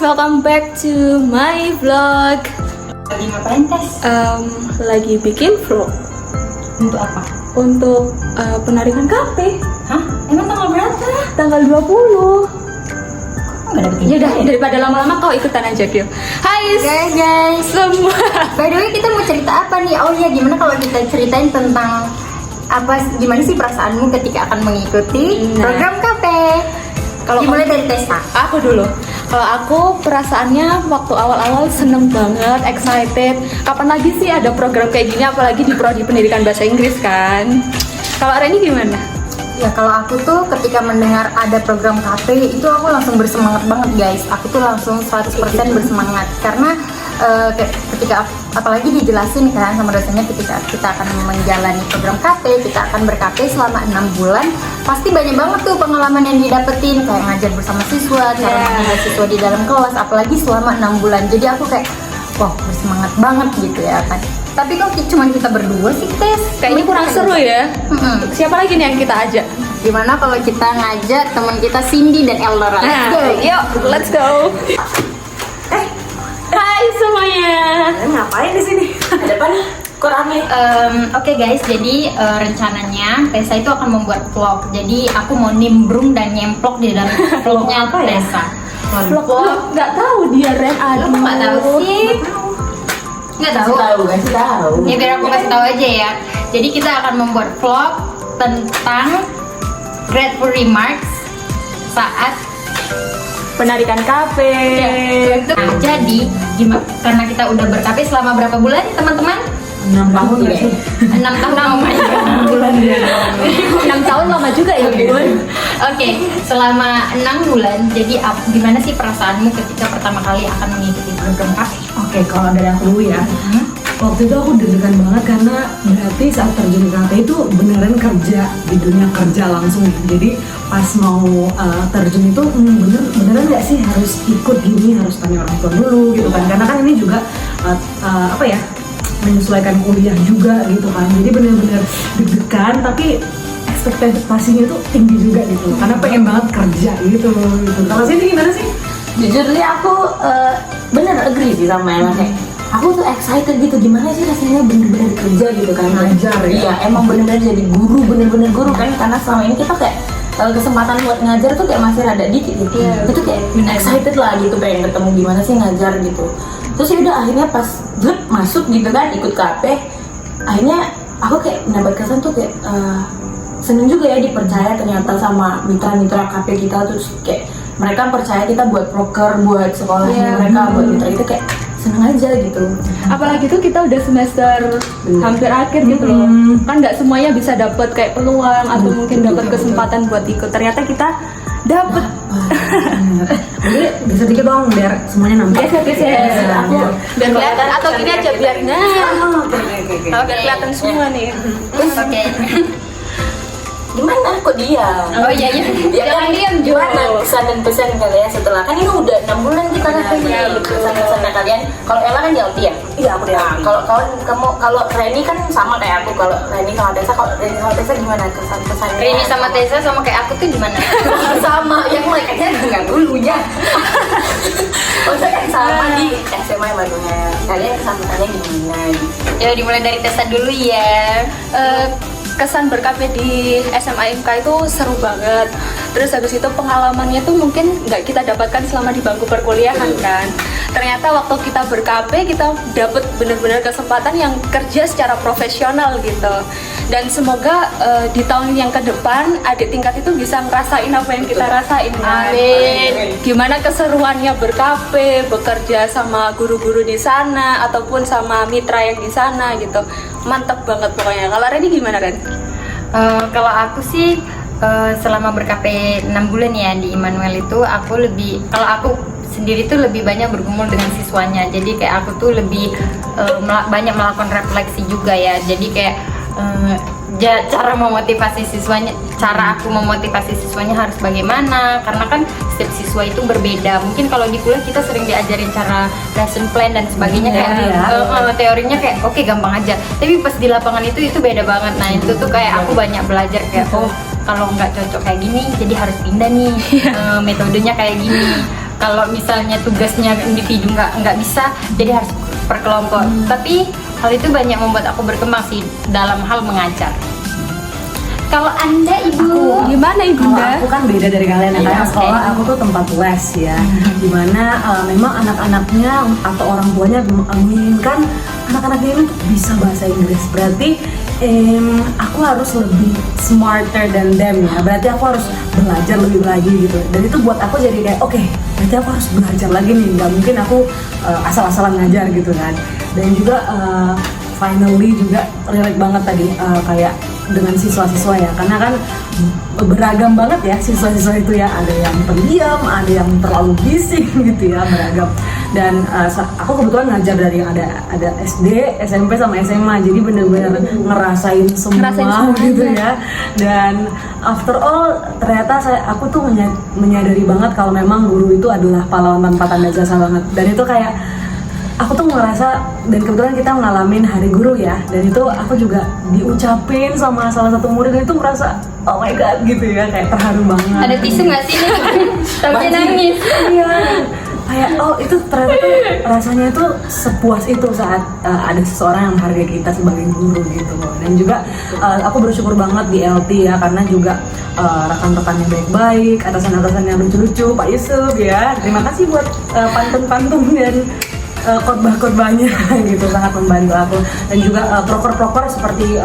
welcome back to my vlog. Lagi ngapain, Tes? Lagi bikin vlog. Untuk apa? Untuk penarikan KP. Hah? Emang tanggal berapa? Tanggal 20. Nggak ada bikin. Ya udah, daripada lama-lama kau ikutan aja, Gil. Hai guys. semua. By the way, kita mau cerita apa nih? Oh iya, gimana kalau kita ceritain tentang gimana sih perasaanmu ketika akan mengikuti program KP? Kalau dimulai dari Tessa. Aku dulu. Kalau aku perasaannya waktu awal-awal seneng banget, excited. Kapan lagi sih ada program kayak gini, apalagi di prodi pendidikan bahasa Inggris kan? Kalau Reni gimana? Ya kalau aku tuh ketika mendengar ada program KP itu aku langsung bersemangat banget guys. Aku tuh langsung 100% bersemangat karena ketika apalagi dijelasin kan sama dosennya ketika kita akan menjalani program KP, kita akan ber-KP selama 6 bulan. Pasti banyak banget tuh pengalaman yang didapetin, kayak ngajar bersama siswa, cara mengajar siswa di dalam kelas, apalagi selama 6 bulan. Jadi aku kayak wah bersemangat banget gitu ya kan. Tapi kok cuma kita berdua sih, Tes? Kayaknya kurang seru ya. Siapa lagi nih yang kita ajak? Gimana kalau kita ngajak teman kita Cindy dan Eldora? Yuk, let's go. Hai semuanya. Ngapain di sini? Ada apa nih? Kok rame? Oke guys, jadi rencananya Tessa itu akan membuat vlog. Jadi aku mau nimbrung dan nyemplok di dalam vlognya apa ya? Tessa. Vlog nggak tahu dia Ren. Lo kok nggak tahu sih? Nggak tahu. Kasih tahu. Ya biar aku kasih tahu aja ya. Jadi kita akan membuat vlog tentang grateful remarks saat Penarikan KP. Nah, jadi karena kita udah ber-KP selama berapa bulan teman-teman? 6 tahun ya sih? 6 tahun. 6 bulan ya. 6 tahun lama juga ya Bun. Oke, selama 6 bulan. Jadi gimana sih perasaanmu ketika pertama kali akan mengikuti program KP? Oke, kalau dari aku dulu ya. Waktu itu aku deg-degan banget karena berarti saat terjun KP itu beneran kerja di dunia kerja langsung. Jadi pas mau terjun itu beneran nggak sih harus ikut gini, harus tanya orang tua dulu gitu kan? Karena kan ini juga menyesuaikan kuliah juga gitu kan. Jadi bener-bener deg-degan tapi ekspektasinya tuh tinggi juga gitu. Karena pengen banget kerja gitu. Kalau sih gimana sih? Jujur nih aku bener agree sih sama Ella, kayak aku tuh excited gitu, gimana sih rasanya bener-bener kerja gitu kan, Ngajar ya? Iya, emang bener-bener jadi guru, bener-bener guru kan, karena selama ini kita kayak kesempatan buat ngajar tuh kayak masih rada dikit gitu. Itu kayak excited lah gitu, pengen ketemu gimana sih ngajar gitu. Terus ya udah akhirnya pas masuk gitu kan, ikut KP, akhirnya aku kayak mendapat kesan tuh kayak seneng juga ya dipercaya ternyata sama mitra-mitra KP kita. Terus kayak mereka percaya kita buat proker, buat sekolahnya mereka, buat mitra itu kayak seneng aja gitu. Apalagi tuh kita udah semester hampir akhir gitu loh. Kan nggak semuanya bisa dapet kayak peluang atau mungkin dapat kesempatan buat ikut. Ternyata kita dapet. Jadi bisa dikit dong biar semuanya nampak. Aku biar kelihatan atau gini aja biar kalau biar kelihatan semua nih. Oke. Gimana kok dia? Oh iya. Jangan diam Jo. Gimana kesan dan pesan kalian setelah, kan ini udah 6 bulan kita katanya gitu, pesan-pesan kalian. Kalau Ella kan jauh dia. Iya, aku Nah, kalau Reni kan sama kayak aku. Kalau Reni sama Tessa, gimana kesan-pesannya? Reni sama Tessa sama kayak aku tuh gimana? Sama, yang mereka aja nggak dulunya. Maksudnya kan sama di SMA barunya. Kalian kesan-pesannya gimana? Ya dimulai dari Tessa dulu ya. Kesan ber-KP di SMA IMK itu seru banget. Terus habis itu pengalamannya tuh mungkin nggak kita dapatkan selama di bangku perkuliahan kan. Ternyata waktu kita ber-KP kita dapat benar-benar kesempatan yang kerja secara profesional gitu. Dan semoga di tahun yang ke depan adik tingkat itu bisa ngerasain apa yang kita rasain. Amin. Gimana keseruannya ber-KP, bekerja sama guru-guru di sana ataupun sama mitra yang di sana gitu. Mantep banget pokoknya. Kalau Reni gimana Ren? Kalau aku sih selama ber-KP 6 bulan ya di Immanuel itu kalau aku sendiri tuh lebih banyak bergumul dengan siswanya. Jadi kayak aku tuh lebih banyak melakukan refleksi juga ya. Jadi kayak cara aku memotivasi siswanya harus bagaimana, karena kan setiap siswa itu berbeda. Mungkin kalau di kuliah kita sering diajarin cara lesson plan dan sebagainya, teorinya kayak oke, gampang aja, tapi pas di lapangan itu beda banget. Nah itu tuh kayak aku banyak belajar kayak kalau nggak cocok kayak gini jadi harus pindah nih, metodenya kayak gini. kalau misalnya tugasnya individu nggak bisa, jadi harus per kelompok. Tapi hal itu banyak membuat aku berkembang sih dalam hal mengajar. Kalau Anda Ibu, Gimana Kalau Ibunda? aku kan beda dari kalian ya, Iya, karena oke. sekolah aku tuh tempat les ya, dimana memang anak-anaknya atau orang tuanya menginginkan anak-anaknya ini tuh bisa bahasa Inggris. Berarti aku harus lebih smarter than them ya. Berarti aku harus belajar lebih lagi gitu. Dan itu buat aku jadi kayak oke, berarti aku harus belajar lagi nih. Nggak mungkin aku asal-asalan ngajar gitu kan. Dan juga finally juga relate banget tadi kayak dengan siswa-siswa ya, karena kan beragam banget ya siswa-siswa itu ya, ada yang pendiam, ada yang terlalu bising gitu ya, beragam. Dan aku kebetulan ngajar dari yang ada SD, SMP sama SMA, jadi bener-bener ngerasain semua gitu ya. Dan after all ternyata aku tuh menyadari banget kalau memang guru itu adalah pahlawan tanpa tanda jasa banget. Dan itu kayak aku tuh ngerasa, dan kebetulan kita ngalamin hari guru ya, dan itu aku juga diucapin sama salah satu murid, dan itu merasa oh my god gitu ya, kayak terharu banget. ada tisu nggak sih? Tapi nangis. Iya, kayak oh itu ternyata tuh rasanya itu sepuas itu saat ada seseorang yang menghargai kita sebagai guru gitu loh. Dan juga aku bersyukur banget di LT ya, karena juga rekan-rekan yang baik-baik, atasan-atasan yang lucu-lucu, Pak Yusuf ya, terima kasih buat pantun-pantun dan khotbah-khotbahnya gitu, sangat membantu aku. Dan juga proker-proker seperti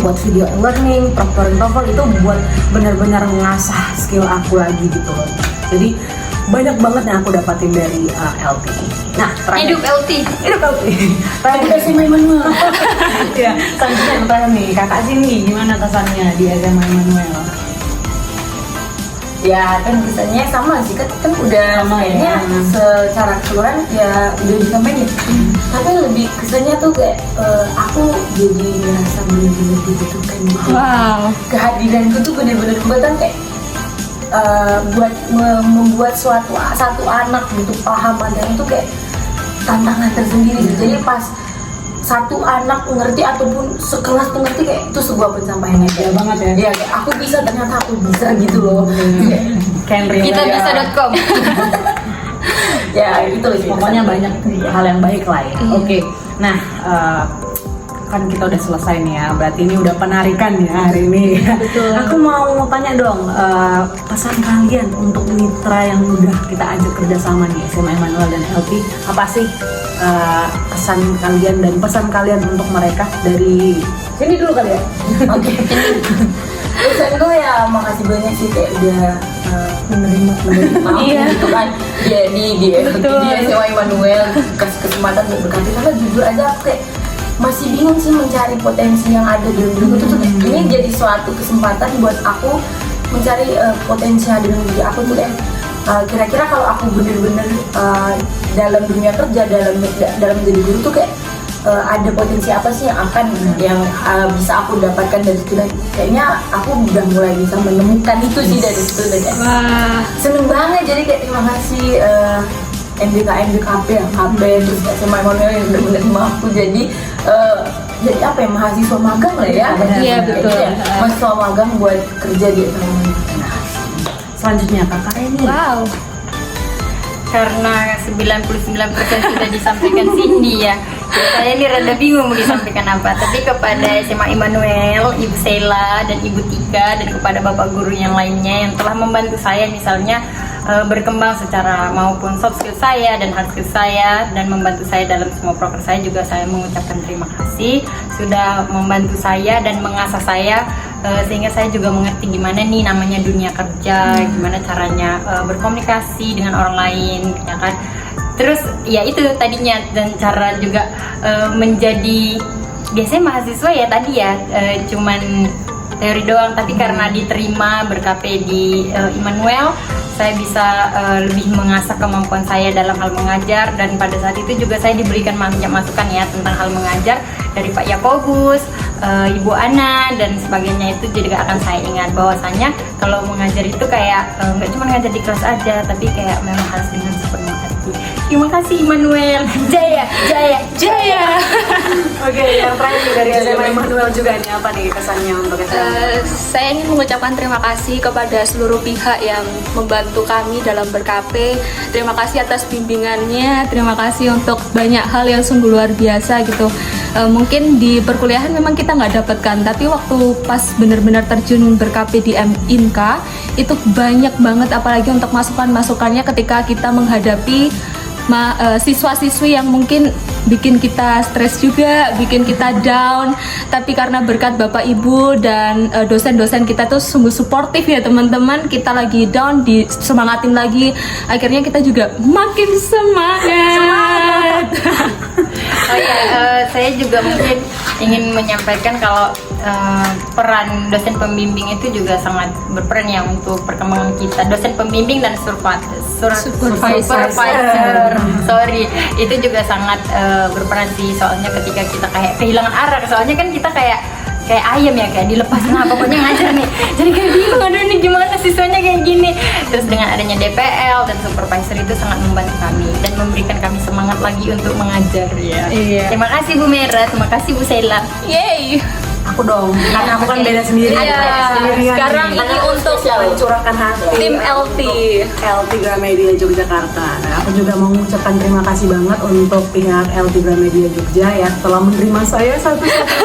buat video learning, proker itu buat benar-benar ngasah skill aku lagi gitu loh. Jadi banyak banget yang aku dapatin dari LT. Nah, terakhir. Hidup LT. Hidup LT. Terakhir SMA Immanuel. Ya, selanjutnya yang terakhir nih, Kakak Cindy, gimana kesannya di SMA Immanuel? Ya kan kesannya sama sih, kan udah Sama ya. kayaknya secara keseluruhan ya udah disampaikan. Tapi lebih kesannya tuh kayak aku jadi ngerasa bener-bener dibutuhkan gitu. Wow. Kehadiranku tuh bener-bener kebetulan kayak buat membuat satu anak gitu paham aja itu kayak tantangan tersendiri gitu. Jadi pas satu anak ngerti ataupun sekelas tuh ngerti, kayak itu sebuah pencapaian Ya banget ya. ya kayak aku bisa, ternyata aku bisa gitu loh. Can relate. Kita bisa.com. Ya itu sih, Pokoknya banyak hal yang baik lah ya. Oke. Nah, kan kita udah selesai nih ya. Berarti ini udah penarikan ya hari ini. Betul. Aku mau tanya dong, pesan kalian untuk mitra yang udah kita ajak kerjasama nih, SMA Immanuel dan LT, apa sih pesan kalian dan pesan kalian untuk mereka dari sini dulu kali ya? Oke. Pesan gue ya makasih banyak sih kayak udah menerima gitu kan. Di SMA Immanuel kasih kesempatan untuk berkati, karena jujur aja aku kayak masih bingung sih mencari potensi yang ada dalam diri aku tuh. Ini jadi suatu kesempatan buat aku mencari potensi yang ada dalam diri aku tuh, kira-kira kalau aku bener-bener dalam dunia kerja, dalam menjadi guru tuh kayak ada potensi apa sih yang bisa aku dapatkan dari situ. Dan kayaknya aku udah mulai bisa menemukan itu sih dari situ. Dan kayak seneng banget, jadi kayak terima kasih MDKP yang HP, terus SMA Immanuel yang udah menerima aku jadi apa ya, mahasiswa magang lah ya. Iya, betul. Mahasiswa magang buat kerja di SMA Immanuel. Selanjutnya Kakak ini. Wow. Karena 99% sudah disampaikan Cindy ya. Saya ini rada bingung mau disampaikan apa. Tapi kepada SMA Immanuel, Ibu Sheila dan Ibu Tika, dan kepada Bapak Guru yang lainnya yang telah membantu saya misalnya berkembang secara maupun soft skill saya dan hard skill saya, dan membantu saya dalam semua proker saya, juga saya mengucapkan terima kasih sudah membantu saya dan mengasah saya sehingga saya juga mengerti gimana nih namanya dunia kerja, gimana caranya berkomunikasi dengan orang lain ya kan. Terus ya itu tadinya, dan cara juga menjadi biasanya mahasiswa ya tadi ya cuman teori doang, tapi karena diterima ber-KP di Immanuel, saya bisa lebih mengasah kemampuan saya dalam hal mengajar. Dan pada saat itu juga saya diberikan banyak masukan ya tentang hal mengajar dari Pak Yakobus, Ibu Ana dan sebagainya. Itu juga akan saya ingat bahwasanya kalau mengajar itu kayak nggak cuma ngajar di kelas aja, tapi kayak memang harus dengan sepenuh hati. Terima kasih Immanuel. Jaya, jaya, jaya. Oke, yang terakhir dari SMA Immanuel juga nih, apa nih kesannya untuk SMA? Saya ingin mengucapkan terima kasih kepada seluruh pihak yang membantu kami dalam ber-KP. Terima kasih atas bimbingannya, terima kasih untuk banyak hal yang sungguh luar biasa gitu. Mungkin di perkuliahan memang kita nggak dapatkan, tapi waktu pas benar-benar terjun ber-KP di IMKA itu banyak banget, apalagi untuk masukan-masukannya ketika kita menghadapi siswa-siswi yang mungkin bikin kita stres juga, bikin kita down, tapi karena berkat Bapak Ibu dan dosen-dosen kita tuh sungguh suportif ya teman-teman, kita lagi down disemangatin lagi, akhirnya kita juga makin semangat. Oh iya, saya juga mungkin ingin menyampaikan kalau peran dosen pembimbing itu juga sangat berperan ya untuk perkembangan kita. Dosen pembimbing dan supervisor, sorry, itu juga sangat berperan sih. Soalnya ketika kita kayak kehilangan arah, soalnya kan kita kayak ayam ya, kayak dilepas, nah pokoknya ngajar nih, jadi kayak bingung, aduh ini gimana siswanya kayak gini. Terus dengan adanya DPL dan supervisor itu sangat membantu kami dan memberikan kami semangat lagi untuk mengajar ya. Iya. Terima kasih Bu Mera, terima kasih Bu Sela. Yeay. Aku dong, karena aku kan beda sendiri. Iya. Sendirian Sekarang nih. ini untuk mencurahkan hati. tim LT. LT Gramedia Yogyakarta. Nah, aku juga mau mengucapkan terima kasih banget untuk pihak LT Gramedia Jogja ya telah menerima saya satu-satu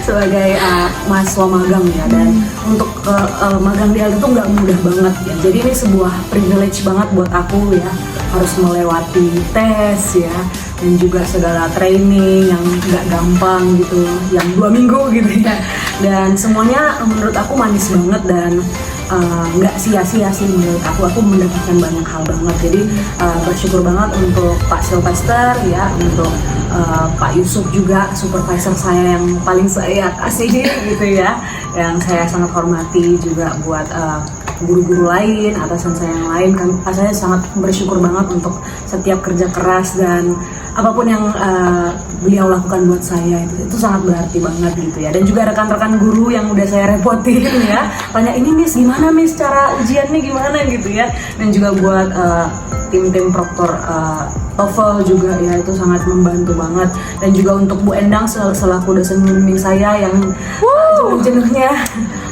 sebagai mahasiswa magang ya, dan untuk magang di LT itu nggak mudah banget ya. Jadi ini sebuah privilege banget buat aku ya, harus melewati tes ya, dan juga segala training yang nggak gampang gitu, yang 2 minggu gitu ya, dan semuanya menurut aku manis banget dan nggak sia-sia sih menurut aku mendapatkan banyak hal banget. Jadi bersyukur banget untuk Pak Sylvester ya, untuk Pak Yusuf juga, supervisor saya yang paling saya kasih gitu ya, yang saya sangat hormati, juga buat guru-guru lain, atasan saya yang lain kan, saya sangat bersyukur banget untuk setiap kerja keras dan apapun yang beliau lakukan buat saya, itu sangat berarti banget gitu ya. Dan juga rekan-rekan guru yang udah saya repotin ya, tanya ini Miss gimana Miss cara ujiannya gimana gitu ya, dan juga buat tim-tim proktor TOEFL juga ya, itu sangat membantu banget. Dan juga untuk Bu Endang selaku dosen pembimbing saya yang jenuh-jenuhnya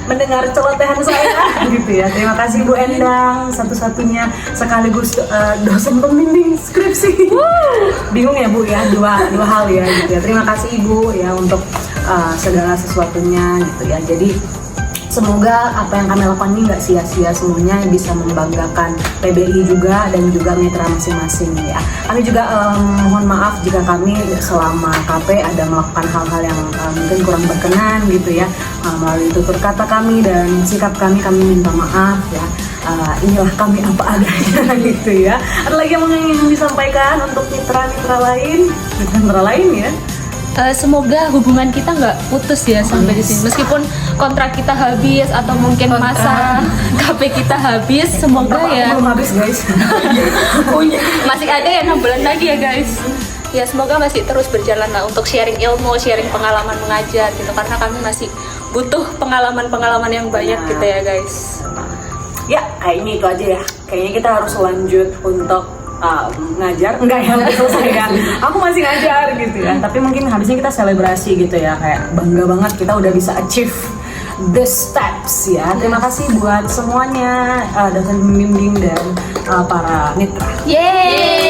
mendengar celotehan saya gitu ya. Terima kasih Bu Endang, satu-satunya sekaligus dosen pembimbing skripsi. Bingung ya Bu ya, dua hal ya gitu ya. Terima kasih Ibu ya untuk segala sesuatunya gitu ya. Jadi semoga apa yang kami lakukan ini nggak sia-sia, semuanya bisa membanggakan PBI juga dan juga mitra masing-masing ya. Kami juga mohon maaf jika kami selama KP ada melakukan hal-hal yang mungkin kurang berkenan gitu ya, melalui tutur kata kami dan sikap kami minta maaf ya. Inilah kami apa adanya gitu ya. Ada lagi yang ingin disampaikan untuk mitra-mitra lain ya? Semoga hubungan kita nggak putus ya sampai di sini. Meskipun kontrak kita habis atau mungkin masa KP kita habis, semoga ya Belum habis guys. masih ada ya 6 bulan lagi ya guys. Ya semoga masih terus berjalan lah untuk sharing ilmu, sharing pengalaman mengajar gitu, karena kami masih butuh pengalaman-pengalaman yang banyak gitu ya guys. Ya, kayaknya itu aja ya. Kayaknya kita harus lanjut untuk ngajar. Enggak ya, udah selesai kan. Aku masih ngajar gitu ya. Tapi mungkin habisnya kita selebrasi gitu ya. Kayak bangga banget kita udah bisa achieve the steps ya. Terima kasih buat semuanya, dosen pembimbing dan para mitra. Yeay!